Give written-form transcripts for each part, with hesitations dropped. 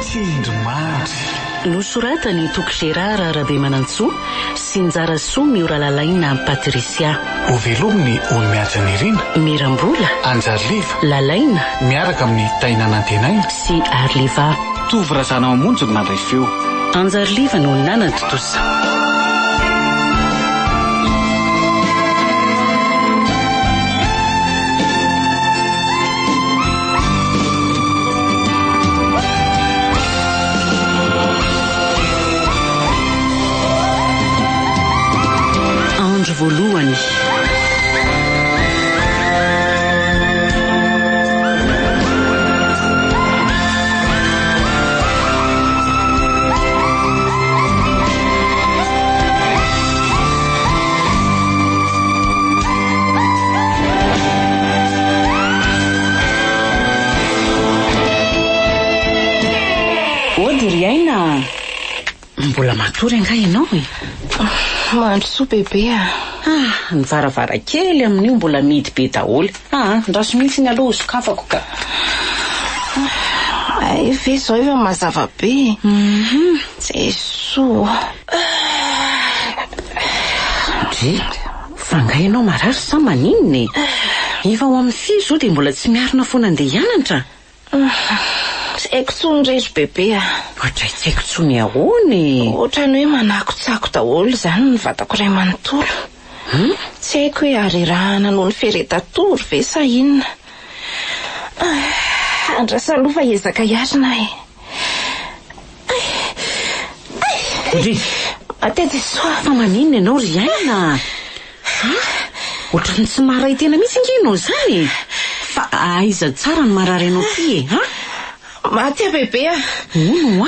Tsindrimandry nosoratany Toko Gérard Rabemanantsoa sy Njara Soa Miora Lalaina Patrisia. Ho velominy ony miatra ny Irina Mirambola Anjariva Lalaina miaraka amin'ny Taina Nantenaina sy Arliva. Tovy razana mamonjy mandray feo. Anjariva no nana totosa. Andro voalohany. Ody Riaina, mbola matory anga ianao e? Mandro soa bebe Ny varavarankely amin'io mbola midy be daholo. Ndraso mihitsy ny aloha sokafako ka. Ay ve zao efa mazava be. Jesoa. Fa nga ianao marary sa maninona e? Efa ho amin'ny fio zao dia mbola tsy miarina foana andeha hianatra. Tsy haiko tsony rery bebe Ohatra tsy haiko tsony ahoany. Ohatrany hoe manakotsako daholo zany ny vatako ray manontolo. Tsy haiko hoe arirahana noho ny feretatory ve sa inona. Andrasa aloha fa ezaka hiarina e. Atety soa. Fa maninona ianao Riaina? Ohatrany tsy maray tena mihitsy inginao zany. Fa aiza tsara ny marary anao ty e? Maty bebe Ono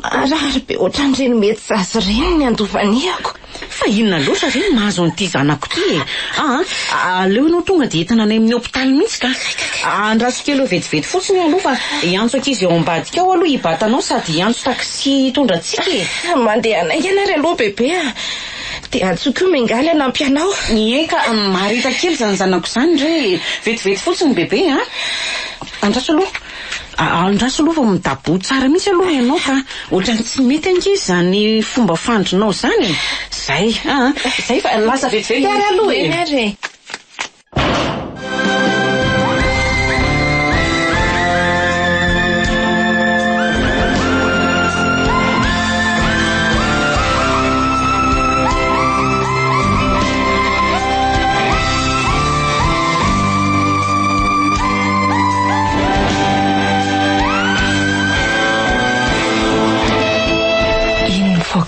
marary be ohatran'ireny mety zazy reny ny andovaniako. Fa inona loatra reny mahazo an'ity zanako ty e? Aleo ianao tonga dia entana any amin'ny hopitaly mihitsy ka. Andraso kely eo vetivety fotsiny aloha fa hiantso ankizy eo ambadika ao aloha hibatanao sady hiantso taksi hitondrantsika e. Mandeha anay ianary aloha bebe dia antsoiko mengaly hanampy anao. Eka marita kely zany zanako zany re. Vetivety fotsiny bebe Andraso aloha fa midabo tsara mihitsy aloha ianao ka. Ohatrany tsy mety ankizy zany fomba fandrinao zany. Zay fa lasa vetivety ary aloha e.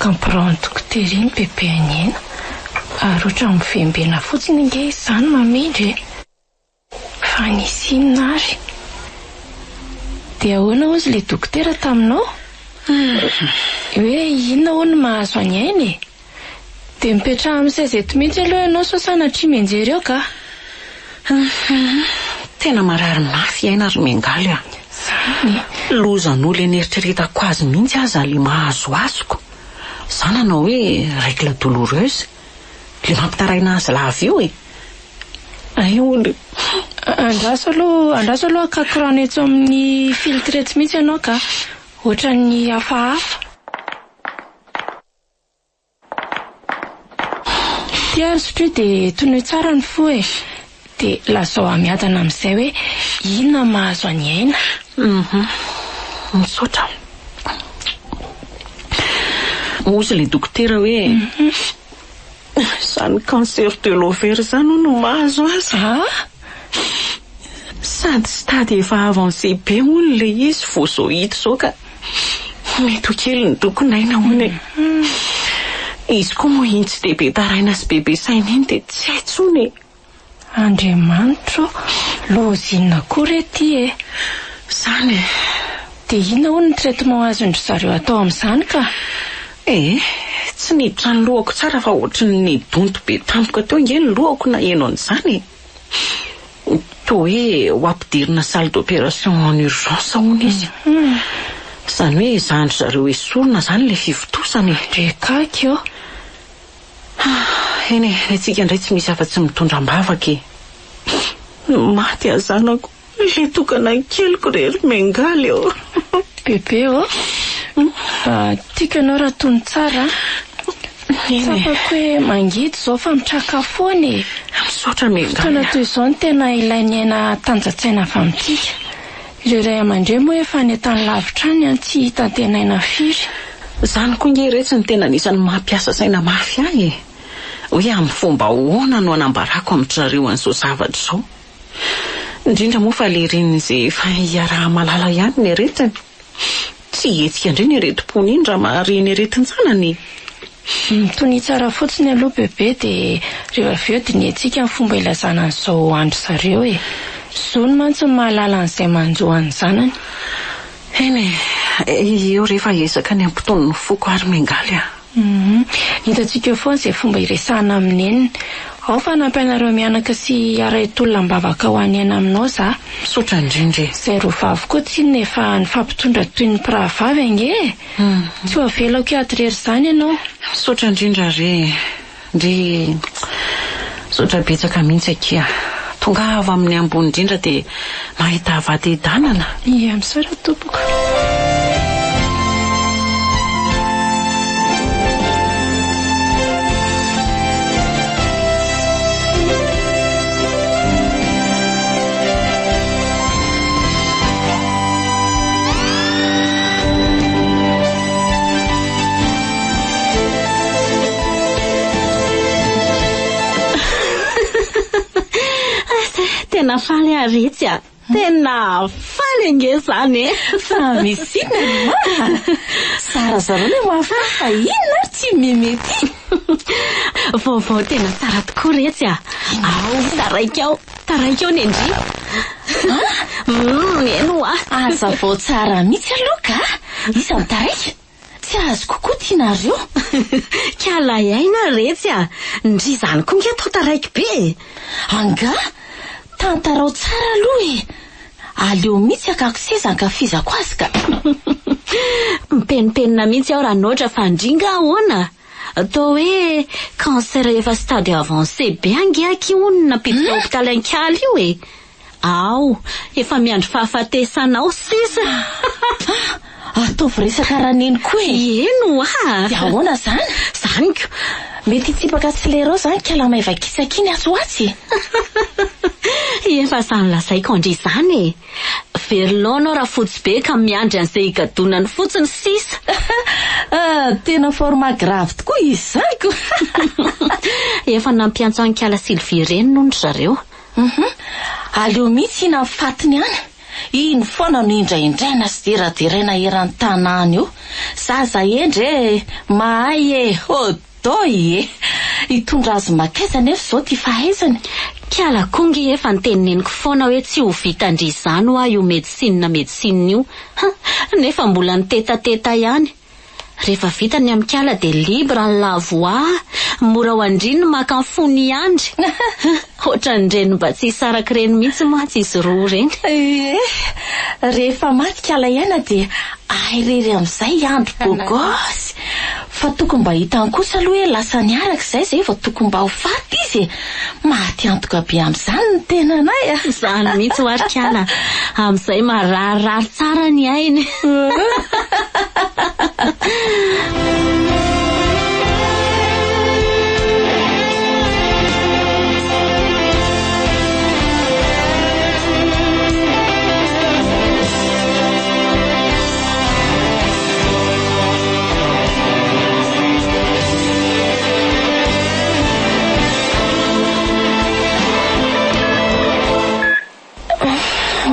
Kampirantoko teriny bebe anina ary otra mivembena fotsiny nge izany mamindry fa nisy inona ary. Dia ahoana ozy le dokotera taminao? Hoe inona hono mahazo any aina e? Dia mipetraha amin'ny saizeto mihitsy aloha ianao sao sanatria mianjery eo ka. Tena marary mafy aina ary mengaly Zany lozan'olo eneritreretako azy mihitsy aza le mahazo azoko. Zana anao hoe règle douloureuse le mampitaraina azy lava io e. Ay olo Andraso aloha kakorana eto amin'ny filtrety mihitsy ianao ka ohatran'ny hafahafa. Tia sotro dia tonoe tsara ny fo e. Dia lazao amiadana amin'izay hoe inona mahazo any aina. Misaotra. Ozy le dokotera hoe zany cancer de l'ovaire zany no mahazo azy. Sady stady efa avancé be hono le izy vao zao hita zao ka mety ho kely ny dokonaina hono e. Izy koa moa iny tsy dia be taraina sy bebe saina iny dia tsy hay tsony e. Andriamanitro loza inona koa re ty e. Zany e. Dia inona hono ny traitement azondry zareo atao amin'izany ka? Tsy niditra ny lohako tsara fa ohatrany nidonto be tampoka teo nge ny lohako na eno an'izany. Toa hoe ho ampidirina salle d'opération en urgence hono izy. Zany hoe zandry zareo esorina zany le fivitosany. Rekaka eo. Eny antsika indray tsy misy afa-tsy mitondra mbavaka e. Maty azanako. Le tokana keliko rery mengaly eo. Bebe tiakanao raha tony tsara. Tsapako hoe mangidy zao fa mitrakafoany. Misaotra mengaly. Fotoana toy izao no tena ilainy aina tanjatsaina avy amintsika. Ireo ray aman-dreny moa efa any an-tany lavitra any tsy hitantenaina firy. Zany koa nge retsy ny tena anisan'ny mampiasa saina mafy ahy. Hoe amin'ny fomba ahoana no anambarako amin'zareo an'izao zavatra izao. Indrindra moa fa le reny izay efa hiaraha malala ihany ny aretiny. Tsy hetsika indray ny aretim-pony iny raha mahareny aretin-tsanany. Tony tsara fotsiny aloha bebe dia rehefa avy eo dinihetsika ny fomba ilazana an'izao andro zareo e. Zony mantsy mahalala an'izay manjoa ny zanany. Eny eo rehefa ezaka ny ampitony ny foko ary mengaly a. Hitantsika foana izay fomba iresahana amin'eny. Ao fa nampianareo mianaka sy ara-itolona mbavaka ho any aina aminao za. Misaotra indrindra. Izay roa vavy koa tsinona efa nifampitondra toy ny mpirahavavy ange. Tsy ho avelako ato rery izany ianao. Misaotra indrindra re. Ndry misaotra betsaka mihitsy akia. Tonga avy amin'ny ambony indrindra dia mahita avady hidanana. Ia, misaotra tompoko. Tena faly aretsy a. Tena faly ange zany. Fa misina ma. Sara zareo le mahafafa inona ary tsy mimety. Vaovao tena tsara tokoa retsy a. Taraikao nendry. Eno a. Aza vao tsara mihitsy aloha ka. Isa mitaraika. Tsy azo kokoa tianareo. Kiala iaina retsy a. Ndry zany koa nge atao taraiky be. Anga tantarao tsara aloha e. Aleo mihitsy akako seza ankafizako azy ka. Mipenipenina mihitsy aho raha noatra fa ndringa ahoana. Atao hoe cancer efa stade avancé be ange akionina piditra hôpitaly Ankialy io e. Ao, efa miandry fahafatesanao sisa. Ataovy resaka raneny koa e. Eno a. Dia ahoana zany? Zany ko. Mety hitsipaka tsilero zany kala maivakisaka iny atsy. Efa samy lazaiko andry zany e. Verlonao raha fotsy be ka miandry an'izay higadonany fotsiny sisa. Tena forma grave tokoa izy zany ko. Efa nampiantso Ankiala Sylvie reny noho zareo. Aleo mihitsy ina fatiny any. Iny foana no indraindraina sy deraderaina eran'ny tanàna io. Zaza endre mahay e. Toy e. Hitondra azy makaizana efa zao ty fahaizany. Kiala kongy efa ntenineniko foana hoe tsy ho vitandry izany ho io medicine io. Nefa mbola nitetateta ihany. Rehefa vita ny amin'ny Kiala dia libre ny lavoa. Mora ho andriny maka ny fony andry. Ohatran'ireny mba tsy hisaraka ireny mihitsy matsy izy roa ireny. Rehefa maty Kiala ihany dia airery amin'izay andro gogosy. Fa tokony mba hitany kosa aloha hoe lasa niaraka izay vao tokony mba ho faty izy. Maty antoka be amin'izany ny tenanay. Zany mihitsy ho ary Kiala. Amin'izay mararirary tsara ny ainy.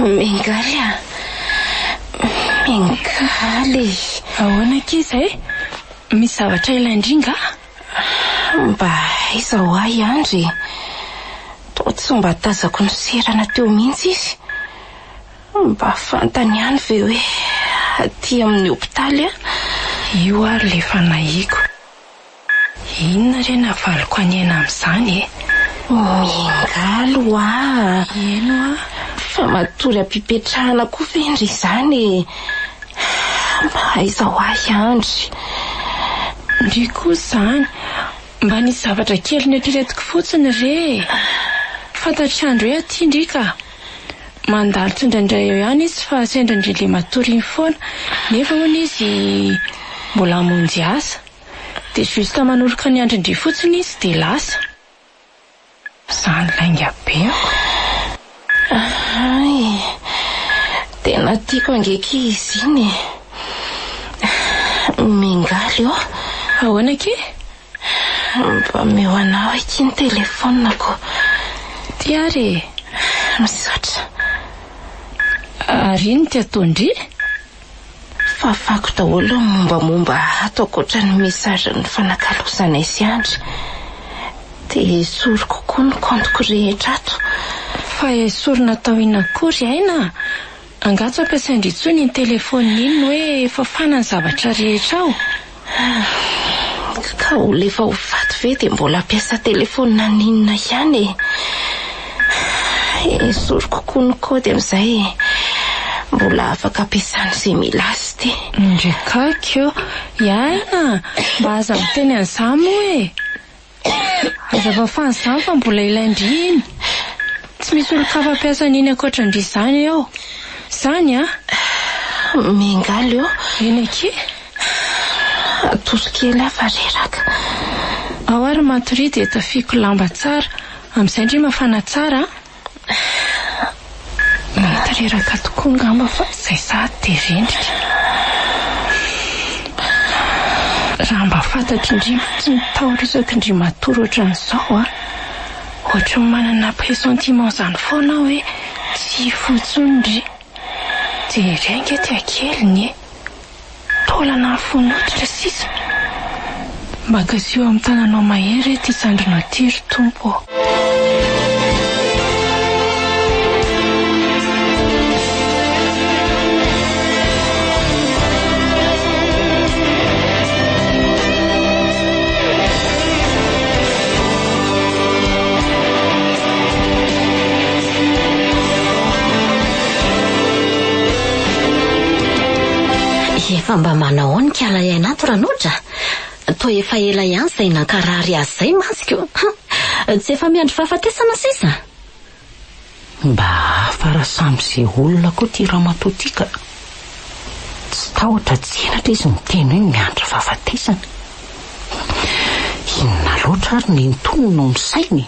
Mengaly. Ahoana kiza e? Misy zavatra ilaindringa? Mba izao ahy andry. Tsy mba tazako ny serana teo mihitsy izy. Mba fantany ihany ve hoe aty amin'ny hôpitaly a. Io ary le fanahiko. Inona re navaliko any aina amin'izany e? Mengaly a. Eno a. Fa matory ampipetrahana koa vendry izany. Mba izao ahy andry. Ndry koa zany. Mba nisy zavatra kely netretiko fotsiny re. Fantatrandro hoe aty ndrika. mandalitra indraindray eo ihany izy fa sendraindray le matory iny foana nefa hono izy mbola hamonjy asa dia justa manoroka ny andrindry fotsiny izy dia lasa izany lainga be ay tena tiako angeky izy iny mingaly eo ahoana ke mba meo anao eky ny telefonako tiare misaotra ary iny ty ataondry fafako daholo mombamomba ataoko ohatran'ny mesazy ny fanakalozana isy andry dia sory kokoa ny kantoko rehetra ato fa esorina tao inakory aina angatso ampiasaindry intsony ny telefona iny hoe fafana ny zavatra rehetra ao ka olo efa ho faty ve dia mbola ampiasa telefona ninona ihany esory kokoa ny kody amin'izay mbola afaka ampiasan'izay mila azy ty ndrekakeo iaina mba aza miteny an'izany hoe azava fan'izany fa mbola ilaindry iny tsy misy olo-kafa ampiasa n'iny ankoatrandry izany ao izany mingaly eo eny ake atosokely afa reraka ao ary matory dia tafiako lamba tsara amin'izay ndry mafana tsara mety reraka tokoa ngamba fa izay sady dia rendrika raha mba fantatry indry tsy mitahorisako indry matory ohatran'izao ohatra ny manana pressentiment izany foana hoe tsy fotsondry dia renga ty akeliny taolana fonotitra sisa magazio amin'ny tananao mahery ty sandrinao tiry tompo efa mba manao ny kiala iainato ranotra toa efa ela ihany izay nankarary azy izay masiko tsy efa miandry fahafatesana sisa mba afara samyzay olona koa ty ramatotika tsy tahotra tsenatra izy miteny hoe miandry fahafatesana inona loatra ary ny ntonony no misainy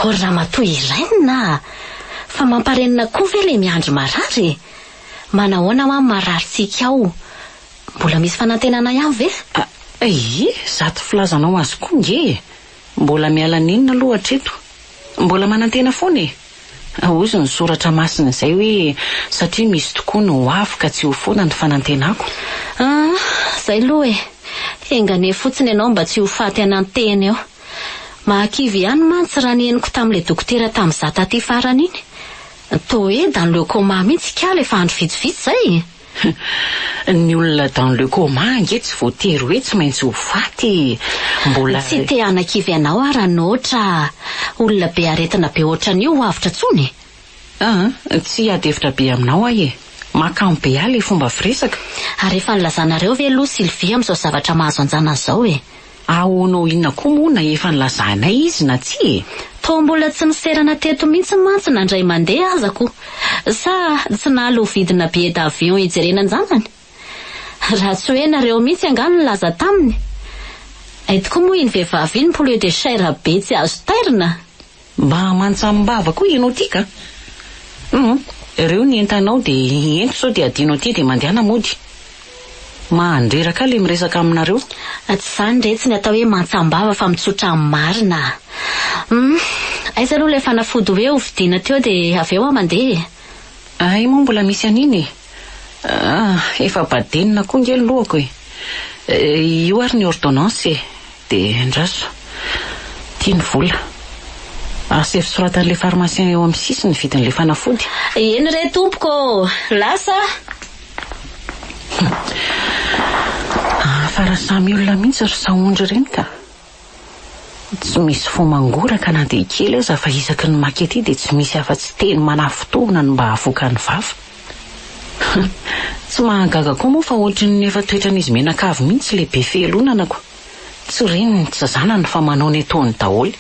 o ramatoa irainina fa mamparenina koa ve le miandry marary manahoana ho amin'ny mararitsika ao mbola misy fanantenana ihany ve zato filazanao azy koa nge mbola miala ninona aloha hatreto mbola manantena foana ozy ny soratra masina izay hoe satria misy tokoa no afaka tsy ho foana ny fanantenako zay loha engane fotsiny ianao mba tsy ho faty ananteny eo mahakivy ihany mantsy raha ny eniko tamin'ilay dokotera tamin'izaho taty farany iny toa hoe dans le coma mihitsy kala efa andro vitsivitsy zay ny olona dans le coma ange tsy voatery hoe tsy maintsy ho faty mbola tsy te anakivy ianao ara noatra olona be aretina be ohatran'io ho avitra tsony tsy adevitra be aminao ahy makampy be ahy fomba firesaka ary efa nilazanareo ve aloha Sylvie amin'izao zavatra mahazo anjana izao ahoanao inona koa moa na efa nilazanay izy na tsy toa mbola tsy niserana teto mihitsy mantsy nandray mandeha azako sa tsy nahalo vidina billet d'avion hijerena anjanany raha tsy hoe nareo mihitsy angano nilaza taminy tokoa moa iny vehivavy iny poulet de chair be tsy azo tairina mba mantsamibava koa ianao tika ireo ny entanao dia ento sao dia adinao ty dia mandehana mody mandreraka le miresaka aminareo tsy zany re tsy ny atao hoe mantsambava fa mitsotra amin'ny marina aiza aloha ilay fanafody hoe hovidiana teo dia avy eo amandeha ay moa mbola misy aniny efa badenina koa ngely lohako io ary ny ordonnance dia ndraso tia ny vola asy fisoratan'ilay pharmacien eo amin'ny sisiny vidin'ilay fanafody eny re tompoko lasa fa raha samy olona mihitsy ry saondry ireny ka tsy misy fo mangoraka na dia kely aza fa isaky ny makety dia tsy misy afa-tsy teny manafotoana ny mba havoaka ny vava tsy mahagaga koa moa fa ohatrany ny efa toetran'izy menakavy mihitsy le be fielonanako tsy reny ny tsy zana ny fa manao ny ataony daholo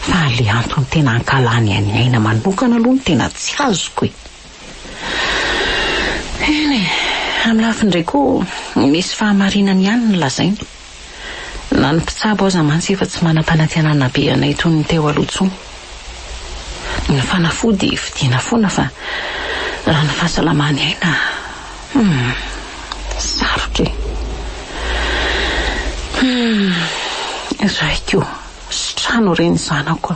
Fa le antony tena ankalany any aina manokana aloha ny tena tsy azoko e. Eny amin'ny lafiny indray koa misy fahamarinany ihany ny lazainy. Na ny mpitsabo aza mantsy efa tsy manam-panantenana be anay toy ny teo aloha intsony. Ny fanafody vidiana foana fa raha ny fahasalamany aina sarotra e. Raiko sy trano reny zanako.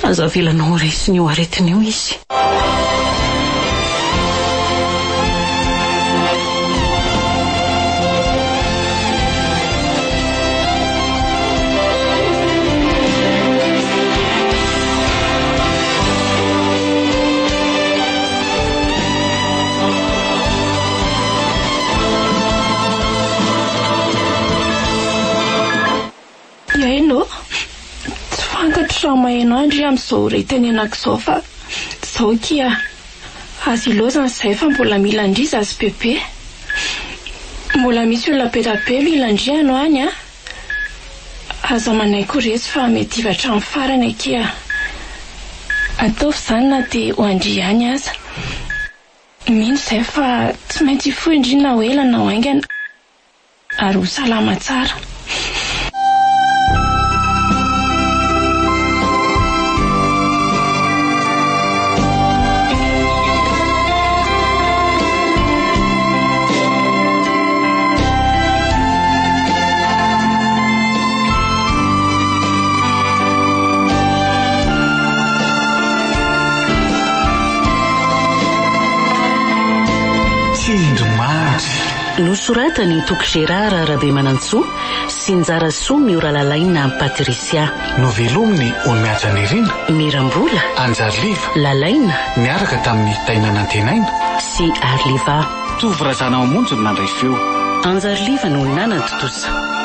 Aza vilanao resiny io aretiny io izy. Iaino? Tsy fantatro raha maheno andry amin'izao retany anak'izao fa izao kia azy ilozana izay fa mbola mila andriza azy bebe. Mbola misy olona be mila andriano any a. Aza manaiko rezy fa mety hivatra amin'ny farany akia. Ataovy izany na dia ho andry any aza. Mino izay fa tsy maintsy hifoha indrina ho ela na ho aingana ary ho salama tsara. Nosoratany Toko Gérard Rabemanantsoa sy Njara Soa Miora Lalaina Patrisia. Novelominy Oniaja Nirina, Mirambola, Anjariva, Lalaina niaraka tamin'ny Taina Nantenaina sy Arliva. Tovy razana mamonjy no nandray feo. Anjariva no nanana totosa.